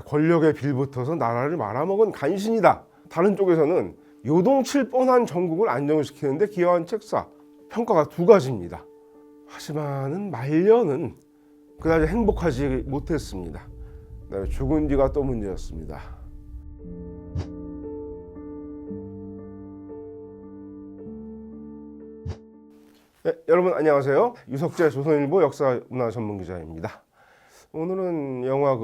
권력에 빌붙어서 나라를 말아먹은 간신이다. 다른 쪽에서는 요동칠 뻔한 전국을 안정시키는데 기여한 책사. 평가가 두 가지입니다. 하지만은 말년은 그다지 행복하지 못했습니다. 죽은 뒤가 또 문제였습니다. 네, 여러분 안녕하세요. 유석재 조선일보 역사문화 전문기자입니다. 오늘은 영화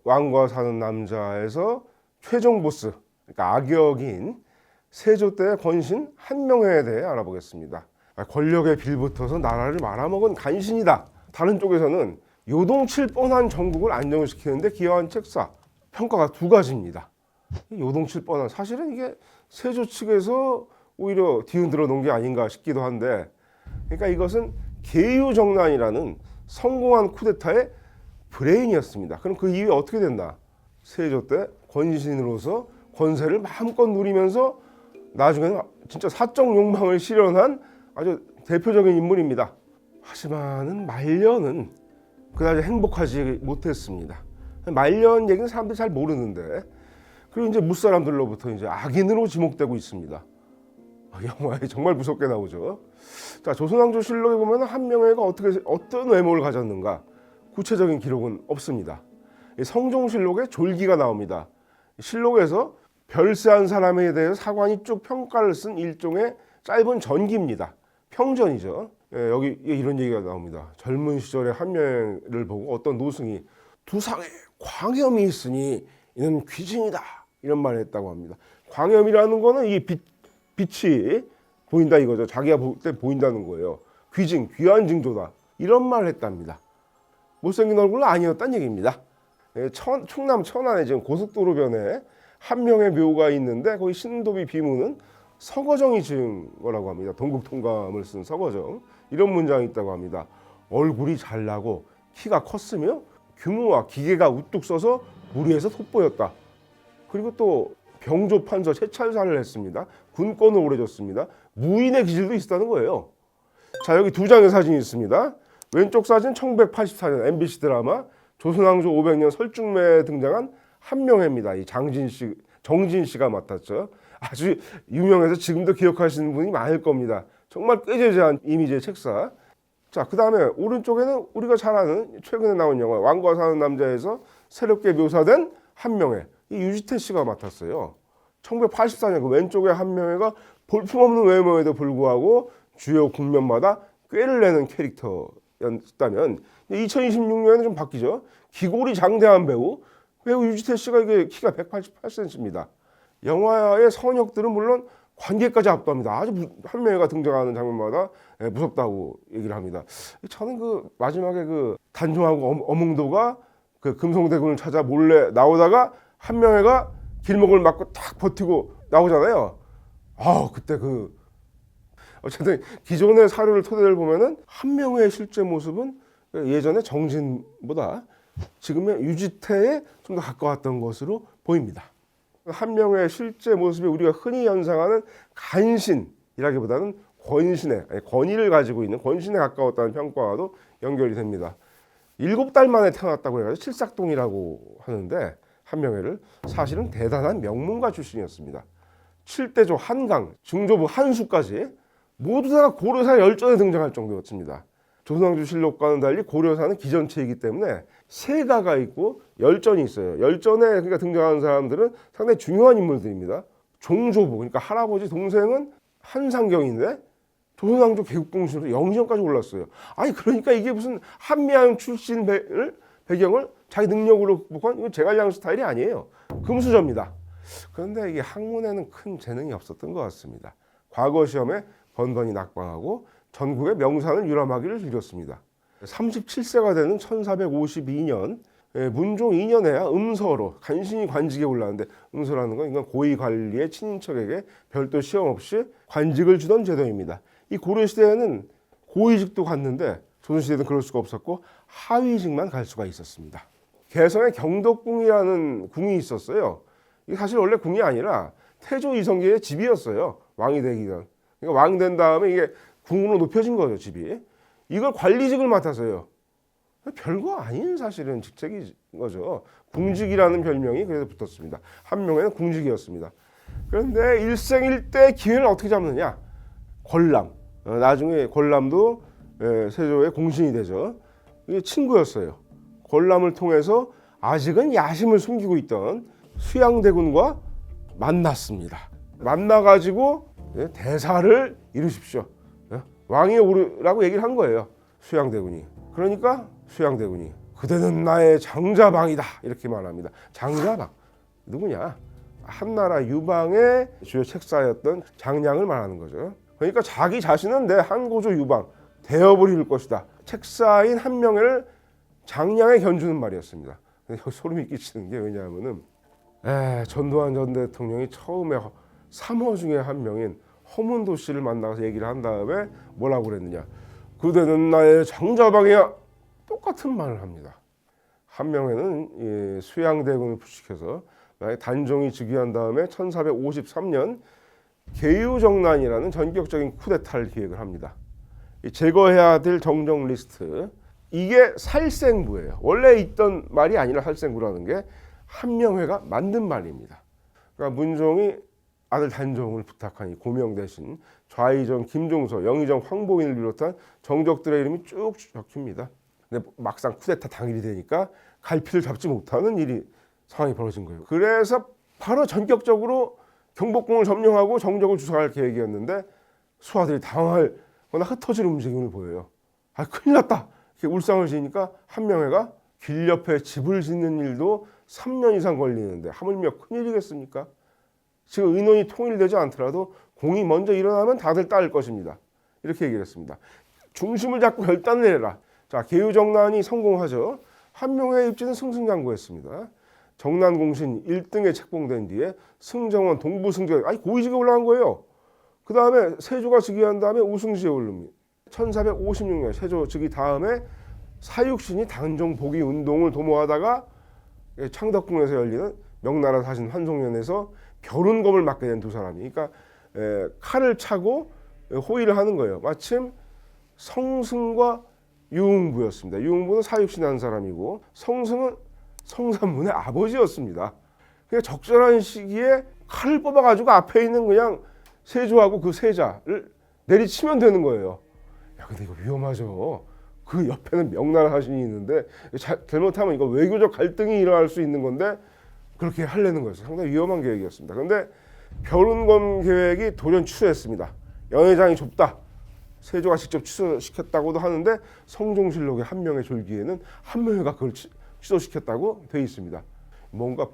왕과 사는 남자에서 최종 보스, 그러니까 악역인 세조 때의 권신 한명회에 대해 알아보겠습니다. 권력에 빌붙어서 나라를 말아먹은 간신이다. 다른 쪽에서는 요동칠 뻔한 전국을 안정시키는데 기여한 책사. 평가가 두 가지입니다. 요동칠 뻔한, 사실은 이게 세조 측에서 오히려 뒤흔들어 놓은 게 아닌가 싶기도 한데, 그러니까 이것은 계유정난이라는 성공한 쿠데타의 브레인이었습니다. 그럼 그 이후에 어떻게 됐나? 세조 때 권신으로서 권세를 마음껏 누리면서 나중에는 진짜 사적 욕망을 실현한 아주 대표적인 인물입니다. 하지만은 말년은 그다지 행복하지 못했습니다. 말년 얘기는 사람들이 잘 모르는데, 그리고 이제 무사람들로부터 이제 악인으로 지목되고 있습니다. 영화에 정말 무섭게 나오죠. 자, 조선왕조실록에 보면 한명회가 어떤 외모를 가졌는가 구체적인 기록은 없습니다. 성종실록에 졸기가 나옵니다. 실록에서 별세한 사람에 대해서 사관이 쭉 평가를 쓴 일종의 짧은 전기입니다. 평전이죠. 여기 이런 얘기가 나옵니다. 젊은 시절에 한명회를 보고 어떤 노승이 두상에 광염이 있으니 이는 귀진이다, 이런 말을 했다고 합니다. 광염이라는 거는 이 빛이 보인다 이거죠. 자기가 볼 때 보인다는 거예요. 귀진, 귀한 징조다, 이런 말을 했답니다. 못생긴 얼굴은 아니었다는 얘기입니다. 충남 천안에 지금 고속도로변에 한명회 묘가 있는데, 거기 신도비 비문은 서거정이 지은 거라고 합니다. 동국통감을 쓴 서거정. 이런 문장이 있다고 합니다. 얼굴이 잘나고 키가 컸으며 규모와 기계가 우뚝 서서 무리해서 돋보였다. 그리고 또 병조판서 채찰사를 했습니다. 군권을 오래 줬습니다. 무인의 기질도 있었다는 거예요. 자, 여기 두 장의 사진이 있습니다. 왼쪽 사진 1984년 MBC 드라마 조선왕조 500년 설중매에 등장한 한명회입니다. 이 정진 씨가 맡았죠. 아주 유명해서 지금도 기억하시는 분이 많을 겁니다. 정말 꾀죄죄한 이미지의 책사. 자, 그 다음에 오른쪽에는 우리가 잘 아는 최근에 나온 영화 왕과 사는 남자에서 새롭게 묘사된 한명회, 이 유지태 씨가 맡았어요. 1984년 그 왼쪽에 한명회가 볼품없는 외모에도 불구하고 주요 국면마다 꾀를 내는 캐릭터였다면, 2026년에는 좀 바뀌죠. 기골이 장대한 배우 유지태 씨가 이게 키가 188cm입니다. 영화의 선역들은 물론 관객까지 압도합니다. 아주 한명회가 등장하는 장면마다 무섭다고 얘기를 합니다. 저는 그 마지막에 그 단종하고 어몽도가 그 금성대군을 찾아 몰래 나오다가 한명회가 길목을 막고 탁 버티고 나오잖아요. 그때 어쨌든 기존의 사료를 토대를 보면은 한명회의 실제 모습은 예전의 정진보다 지금의 유지태에 좀 더 가까웠던 것으로 보입니다. 한명회의 실제 모습이 우리가 흔히 연상하는 간신이라기보다는 권위를 가지고 있는 권신에 가까웠다는 평가와도 연결이 됩니다. 7달 만에 태어났다고 해서 칠삭동이라고 하는데, 한명회를 사실은 대단한 명문가 출신이었습니다. 7대조 한강, 중조부 한수까지 모두 다 고려사 열전에 등장할 정도였습니다. 조선왕조실록과는 달리 고려사는 기전체이기 때문에 세가가 있고 열전이 있어요. 열전에 그러니까 등장하는 사람들은 상당히 중요한 인물들입니다. 종조부, 그러니까 할아버지 동생은 한상경인데 조선왕조 개국공신으로 영시형까지 올랐어요. 그러니까 이게 무슨 한미양 출신 배경을 자기 능력으로 극복한 이건 제갈량 스타일이 아니에요. 금수저입니다. 그런데 이게 학문에는 큰 재능이 없었던 것 같습니다. 과거 시험에 번번이 낙방하고 전국의 명산을 유람하기를 즐겼습니다. 37세가 되는 1452년 문종 2년에야 음서로 간신히 관직에 올랐는데, 음서라는 건 이건 고위 관리의 친인척에게 별도 시험 없이 관직을 주던 제도입니다. 이 고려시대에는 고위직도 갔는데 조선시대는 그럴 수가 없었고 하위직만 갈 수가 있었습니다. 개성에 경덕궁이라는 궁이 있었어요. 이게 사실 원래 궁이 아니라 태조 이성계의 집이었어요. 왕이 되기 전. 그러니까 왕 된 다음에 이게 궁으로 높여진 거죠, 집이. 이걸 관리직을 맡았어요. 별거 아닌 사실은 직책인 거죠. 궁직이라는 별명이 그래서 붙었습니다. 한명회는 궁직이었습니다. 그런데 일생일대 기회를 어떻게 잡느냐? 권람. 나중에 권람도 세조의 공신이 되죠. 이게 친구였어요. 권람을 통해서 아직은 야심을 숨기고 있던 수양대군과 만났습니다. 만나가지고 대사를 이루십시오. 왕이 오르라고 얘기를 한 거예요. 수양대군이. 그러니까 수양대군이 그대는 나의 장자방이다 이렇게 말합니다. 장자방 누구냐? 한나라 유방의 주요 책사였던 장량을 말하는 거죠. 그러니까 자기 자신은 내 한고조 유방 대업을 이룰 것이다. 책사인 한명회를 장량에 견주는 말이었습니다. 근데 소름이 끼치는 게 왜냐하면은 전두환 전 대통령이 처음에 3호 중에 한 명인 허문도 씨를 만나서 얘기를 한 다음에 뭐라고 그랬느냐? 그대는 나의 장자방이야. 똑같은 말을 합니다. 한명회는 수양대군을 부축해서 단종이 즉위한 다음에 1453년 계유정난이라는 전격적인 쿠데타를 기획을 합니다. 제거해야 될 정정 리스트, 이게 살생부예요. 원래 있던 말이 아니라 살생부라는 게 한명회가 만든 말입니다. 그러니까 문종이 아들 단종을 부탁하니 고명 대신 좌의정 김종서, 영의정 황보인을 비롯한 정적들의 이름이 쭉 적힙니다. 근데 막상 쿠데타 당일이 되니까 갈피를 잡지 못하는 상황이 벌어진 거예요. 그래서 바로 전격적으로 경복궁을 점령하고 정적을 주석할 계획이었는데 수하들이 당황하거나 흩어질 움직임을 보여요. 큰일 났다. 이렇게 울상을 지니까 한명회가 길 옆에 집을 짓는 일도 3년 이상 걸리는데 하물며 큰일이겠습니까? 지금 의논이 통일되지 않더라도 공이 먼저 일어나면 다들 따를 것입니다. 이렇게 얘기를 했습니다. 중심을 잡고 결단을 내라. 자, 계유정난이 성공하죠. 한명회의 입지는 승승장구했습니다. 정난공신 1등에 책봉된 뒤에 승정원, 동부승정, 고위직에 올라간 거예요. 그 다음에 세조가 즉위한 다음에 우승시에 오릅니다. 1456년 세조 즉위 다음에 사육신이 단종 복위 운동을 도모하다가 창덕궁에서 열리는 명나라 사신 환송년에서 결혼검을 맡게 된 두 사람이, 그러니까 칼을 차고 호위를 하는 거예요. 마침 성승과 유흥부였습니다. 유흥부는 사육신 한 사람이고 성승은 성삼문의 아버지였습니다. 그러니까 적절한 시기에 칼을 뽑아가지고 앞에 있는 그냥 세조하고 그 세자를 내리치면 되는 거예요. 야, 근데 이거 위험하죠. 그 옆에는 명나라 사신이 있는데 잘못하면 이거 외교적 갈등이 일어날 수 있는 건데 그렇게 하려는 거였어요. 상당히 위험한 계획이었습니다. 그런데 결혼검 계획이 돌연 취소했습니다. 연회장이 좁다. 세조가 직접 취소시켰다고도 하는데 성종실록의 한명회 졸기에는 한명회가 그걸 취소시켰다고 되어 있습니다. 뭔가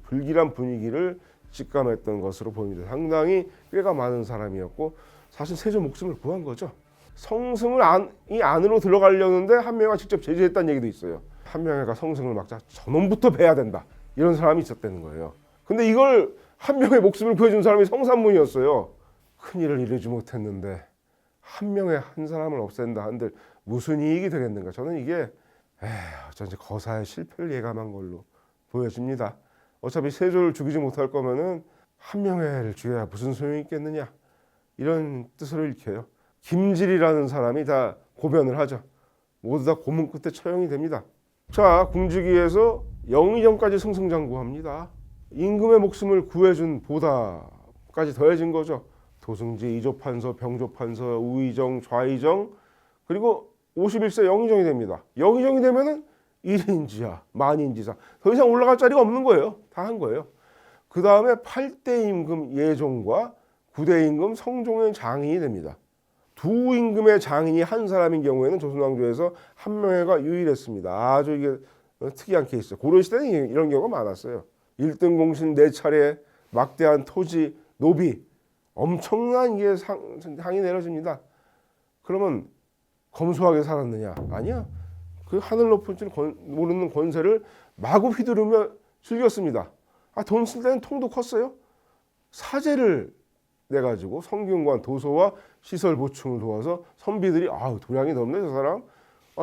불길한 분위기를 직감했던 것으로 보입니다. 상당히 꽤가 많은 사람이었고 사실 세조 목숨을 구한 거죠. 성승을 이 안으로 들어가려는데 한명회가 직접 제지했다는 얘기도 있어요. 한명회가 성승을 막자 저놈부터 베야 된다. 이런 사람이 있었다는 거예요. 근데 이걸 한명회 목숨을 구해준 사람이 성삼문이었어요. 큰일을 이루지 못했는데 한명회 한 사람을 없앤다 한들 무슨 이익이 되겠는가. 저는 이게 어쩐지 거사의 실패를 예감한 걸로 보여집니다. 어차피 세조를 죽이지 못할 거면은 한명회를 죽여야 무슨 소용이 있겠느냐. 이런 뜻으로 읽혀요. 김질이라는 사람이 다 고변을 하죠. 모두 다 고문 끝에 처형이 됩니다. 자, 궁지기에서 영의정까지 승승장구합니다. 임금의 목숨을 구해준 보다까지 더해진 거죠. 도승지, 이조판서, 병조판서, 우의정, 좌의정, 그리고 51세 영의정이 됩니다. 영의정이 되면은 1인지하, 만인지사, 더 이상 올라갈 자리가 없는 거예요. 다 한 거예요. 그 다음에 8대 임금 예종과 9대 임금 성종의 장인이 됩니다. 두 임금의 장인이 한 사람인 경우에는 조선왕조에서 한명회가 유일했습니다. 아주 이게 특이한 케이스예요. 고려시대는 이런 경우가 많았어요. 1등 공신 4차례, 막대한 토지, 노비, 엄청난 이게 상이 내려집니다. 그러면 검소하게 살았느냐? 아니야. 그 하늘 높은 줄 모르는 권세를 마구 휘두르며 즐겼습니다. 돈 쓸 때는 통도 컸어요. 사제를 내가지고 성균관 도서와 시설 보충을 도와서 선비들이 도량이 넓네 저 사람.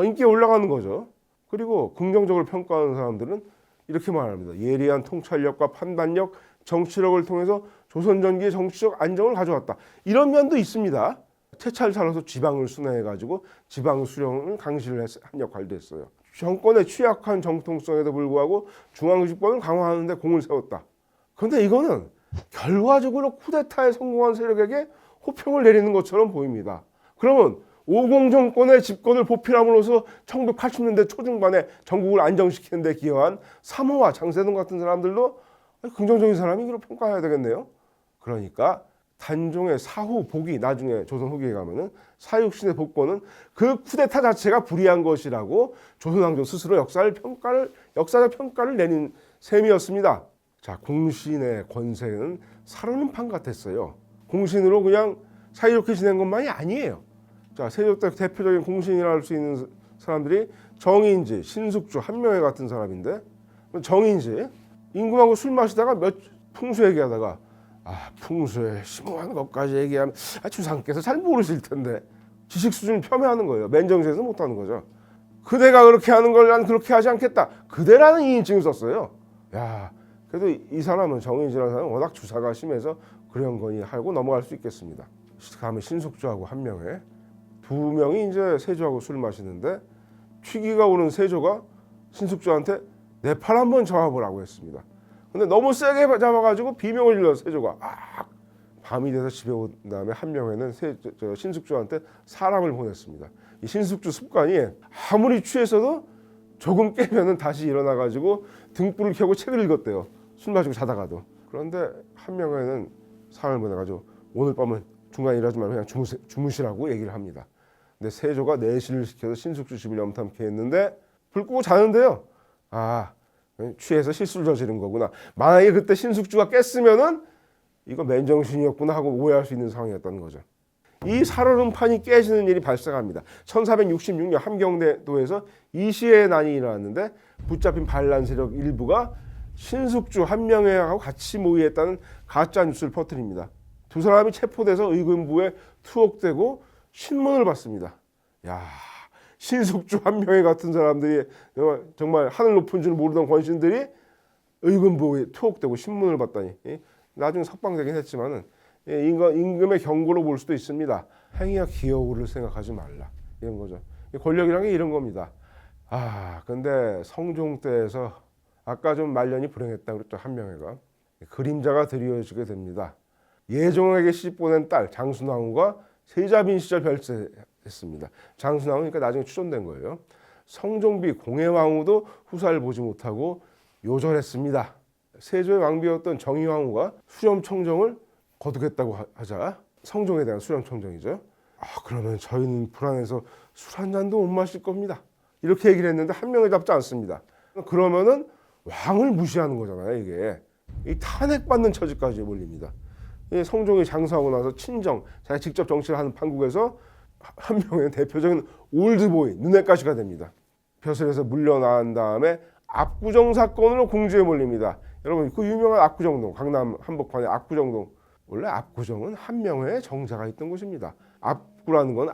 인기가 올라가는 거죠. 그리고 긍정적으로 평가하는 사람들은 이렇게 말합니다. 예리한 통찰력과 판단력, 정치력을 통해서 조선 전기의 정치적 안정을 가져왔다. 이런 면도 있습니다. 채찰 살아서 지방을 순회해가지고 지방 수령을 강시를 한 역할도 했어요. 정권의 취약한 정통성에도 불구하고 중앙정치권을 강화하는 데 공을 세웠다. 그런데 이거는 결과적으로 쿠데타에 성공한 세력에게 호평을 내리는 것처럼 보입니다. 그러면 50 정권의 집권을 보필함으로써 1980년대 초중반에 전국을 안정시키는 데 기여한 삼호와 장세동 같은 사람들도 긍정적인 사람이라고 평가해야 되겠네요. 그러니까 단종의 사후 복이 나중에 조선 후기에 가면은 사육신의 복권은 그 쿠데타 자체가 불의한 것이라고 조선왕조 스스로 역사적 평가를 내린 셈이었습니다. 자, 공신의 권세는 살얼음판 같았어요. 공신으로 그냥 사이좋게 지낸 것만이 아니에요. 자, 세조 때 대표적인 공신이라 할 수 있는 사람들이 정인지, 신숙주, 한명회 같은 사람인데, 정인지 임금하고 술 마시다가 풍수 얘기하다가 풍수에 심오한 것까지 얘기하면 주상께서 잘 모르실 텐데 지식 수준을 폄훼하는 거예요. 맨정신에서 못하는 거죠. 그대가 그렇게 하는 걸 난 그렇게 하지 않겠다. 그대라는 이인칭을 썼어요. 야, 그래도 이 사람은 정인지라는 사람은 워낙 주사가 심해서 그런 거니 하고 넘어갈 수 있겠습니다. 다음에 신숙주하고 한명회 두 명이 이제 세조하고 술 마시는데 취기가 오른 세조가 신숙주한테 내 팔 한번 잡아보라고 했습니다. 근데 너무 세게 잡아가지고 비명을 질러 세조가 밤이 돼서 집에 온 다음에 한명회는 신숙주한테 사람을 보냈습니다. 이 신숙주 습관이 아무리 취해서도 조금 깨면은 다시 일어나가지고 등불을 켜고 책을 읽었대요. 술 마시고 자다가도. 그런데 한명회는 사람을 보내가지고 오늘 밤은 중간에 일하지 말고 그냥 주무시라고 얘기를 합니다. 근데 세조가 내시를 시켜서 신숙주 집을 염탐케 했는데 불 끄고 자는데요. 취해서 실수를 저지른 거구나. 만약에 그때 신숙주가 깼으면은 이거 맨정신이었구나 하고 오해할 수 있는 상황이었다는 거죠. 이 살얼음판이 깨지는 일이 발생합니다. 1466년 함경도에서 이시의 난이 일어났는데 붙잡힌 반란 세력 일부가 신숙주 한명회하고 같이 모의했다는 가짜 뉴스를 퍼뜨립니다. 두 사람이 체포돼서 의금부에 투옥되고 신문을 받습니다. 야, 신숙주 한명회 같은 사람들이 정말 하늘 높은 줄 모르던 권신들이 의금부에 투옥되고 신문을 받다니. 나중에 석방되긴 했지만은 임금의 경고로 볼 수도 있습니다. 행위와 기여를 생각하지 말라 이런 거죠. 권력이란 게 이런 겁니다. 근데 성종 때에서 아까 좀 말년이 불행했다고 그랬죠. 한명회가 그림자가 드리워지게 됩니다. 예종에게 시집 보낸 딸 장순왕후가 세자빈 시절 별세했습니다. 장순왕후는 그러니까 나중에 추존된 거예요. 성종비 공해왕후도 후사를 보지 못하고 요절했습니다. 세조의 왕비였던 정의왕후가 수렴청정을 거두겠다고 하자 성종에 대한 수렴청정이죠. 그러면 저희는 불안해서 술 한 잔도 못 마실 겁니다. 이렇게 얘기를 했는데 한명회 잡지 않습니다. 그러면은 왕을 무시하는 거잖아요. 이게 이 탄핵받는 처지까지 몰립니다. 성종이 장사하고 나서 친정, 자기가 직접 정치를 하는 판국에서 한명회는 대표적인 올드보이, 눈엣가시가 됩니다. 벼슬에서 물려나온 다음에 압구정 사건으로 궁지에 몰립니다. 여러분 그 유명한 압구정동, 강남 한복판의 압구정동, 원래 압구정은 한명회의 정자가 있던 곳입니다. 압구라는 건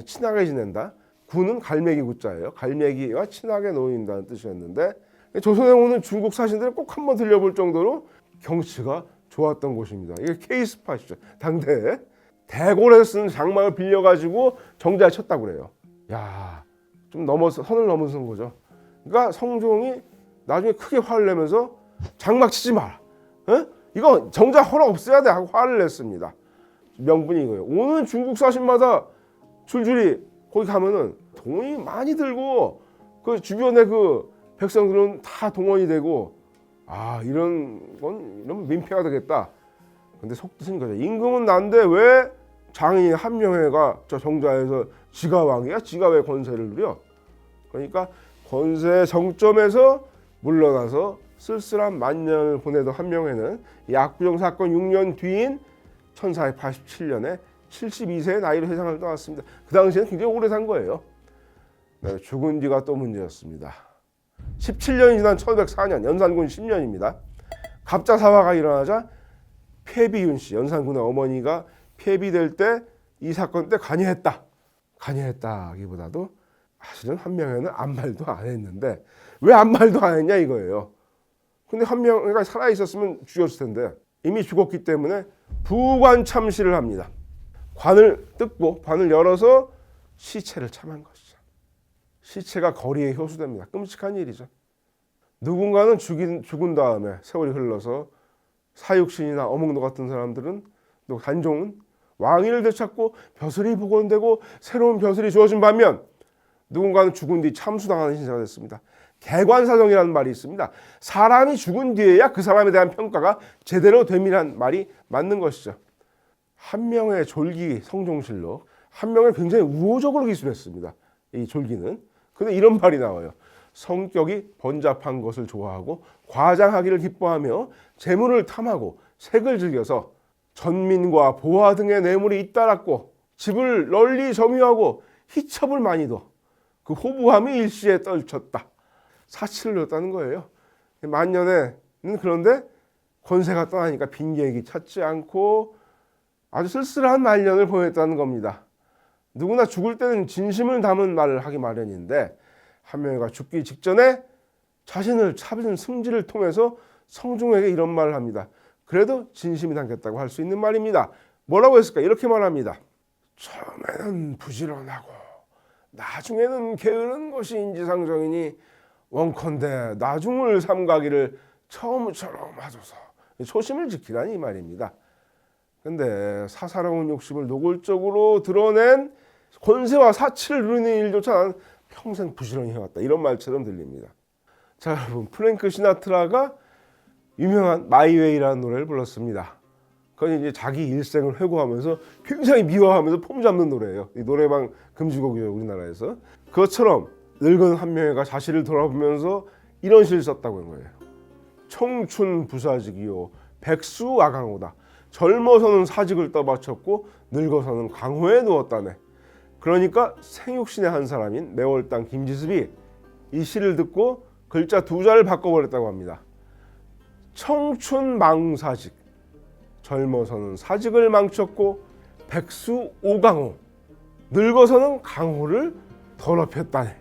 친하게 지낸다. 구는 갈매기 구자예요. 갈매기와 친하게 놓인다는 뜻이었는데 조선에 오는 중국 사신들은 꼭 한번 들려볼 정도로 경치가 좋았던 곳입니다. 이게 K스팟이죠. 당대에 대궐에서 쓰는 장막을 빌려가지고 정자에 쳤다고 그래요. 야, 좀 선을 넘어선 거죠. 그러니까 성종이 나중에 크게 화를 내면서 장막 치지 마라. 이거 정자 허락 없어야 돼 하고 화를 냈습니다. 명분이 이거예요. 오는 중국 사신마다 줄줄이 거기 가면은 돈이 많이 들고 그 주변에 그 백성들은 다 동원이 되고 이러면 민폐가 되겠다. 근데 속뜻은 거죠. 임금은 난데 왜 장인 한명회가 저 정자에서 지가 왕이야? 지가 왜 권세를 누려? 그러니까 권세 정점에서 물러나서 쓸쓸한 만년을 보내던 한명회는 이 압구정 사건 6년 뒤인 1487년에 72세의 나이로 세상을 떠났습니다. 그 당시에는 굉장히 오래 산 거예요. 네, 죽은 뒤가 또 문제였습니다. 17년이 지난 1504년 연산군 10년입니다. 갑자사화가 일어나자 폐비윤 씨, 연산군의 어머니가 폐비될 때 이 사건 때 간여했다기보다도 사실은 한명회는 아무 말도 안 했는데 왜 아무 말도 안 했냐 이거예요. 근데 한명회가 살아있었으면 죽였을 텐데 이미 죽었기 때문에 부관 참시를 합니다. 관을 뜯고 관을 열어서 시체를 참한 것이죠. 시체가 거리에 효수됩니다. 끔찍한 일이죠. 누군가는 죽은 다음에 세월이 흘러서 사육신이나 어몽도 같은 사람들은, 또 단종은 왕위를 되찾고 벼슬이 복원되고 새로운 벼슬이 주어진 반면, 누군가는 죽은 뒤 참수당하는 신세가 됐습니다. 개관사정이라는 말이 있습니다. 사람이 죽은 뒤에야 그 사람에 대한 평가가 제대로 됨이란 말이 맞는 것이죠. 한 명의 졸기 성종실록, 한 명을 굉장히 우호적으로 기술했습니다. 이 졸기는. 근데 이런 말이 나와요. 성격이 번잡한 것을 좋아하고 과장하기를 기뻐하며 재물을 탐하고 색을 즐겨서 전민과 보화 등의 뇌물이 잇따랐고 집을 널리 점유하고 희첩을 많이 둬 그 호부함이 일시에 떨쳤다. 사치를 넣었다는 거예요. 만년에는 그런데 권세가 떠나니까 빈계획이 찾지 않고 아주 쓸쓸한 말년을 보냈다는 겁니다. 누구나 죽을 때는 진심을 담은 말을 하기 마련인데, 한명회가 죽기 직전에 자신을 찾은 승지를 통해서 성종에게 이런 말을 합니다. 그래도 진심이 담겼다고 할 수 있는 말입니다. 뭐라고 했을까? 이렇게 말합니다. 처음에는 부지런하고 나중에는 게으른 것이 인지상정이니 원컨대 나중을 삼가기를 처음처럼 하소서. 초심을 지키라니 이 말입니다. 근데 사사로운 욕심을 노골적으로 드러낸 권세와 사치를 누리는 일조차 나는 평생 부지런히 해왔다. 이런 말처럼 들립니다. 자, 여러분, 프랭크 시나트라가 유명한 마이웨이라는 노래를 불렀습니다. 그건 이제 자기 일생을 회고하면서 굉장히 미화하면서 폼 잡는 노래예요. 이 노래방 금지곡이에요, 우리나라에서. 그것처럼 늙은 한명회가 자신을 돌아보면서 이런 시를 썼다고 하는 거예요. 청춘 부사직이요 백수아강호다. 젊어서는 사직을 떠받쳤고 늙어서는 강호에 누웠다네. 그러니까 생육신의 한 사람인 매월당 김지습이 이 시를 듣고 글자 두 자를 바꿔버렸다고 합니다. 청춘 망사직, 젊어서는 사직을 망쳤고 백수 오강호, 늙어서는 강호를 더럽혔다네.